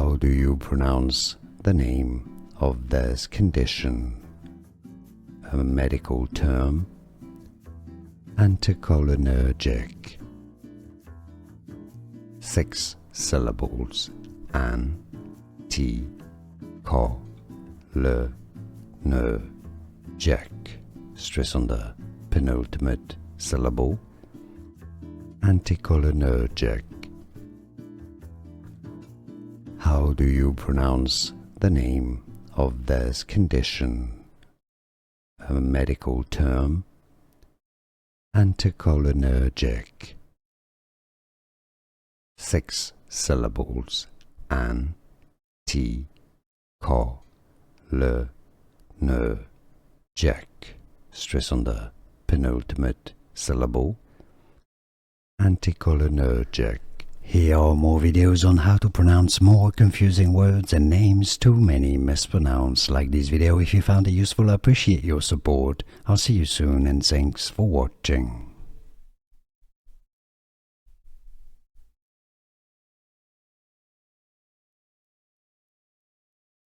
How do you pronounce the name of this condition? A medical term. Anticholinergic. 6 syllables. An, ti, co, le, ne, jack. Stress on the penultimate syllable. Anticholinergic. How do you pronounce the name of this condition? A medical term. Anticholinergic. 6 syllables. An, ti, co, le, ne, jack. Stress on the penultimate syllable. Anticholinergic. Here are more videos on how to pronounce more confusing words and names too many mispronounced. Like this video if you found it useful. I appreciate your support. I'll see you soon and thanks for watching.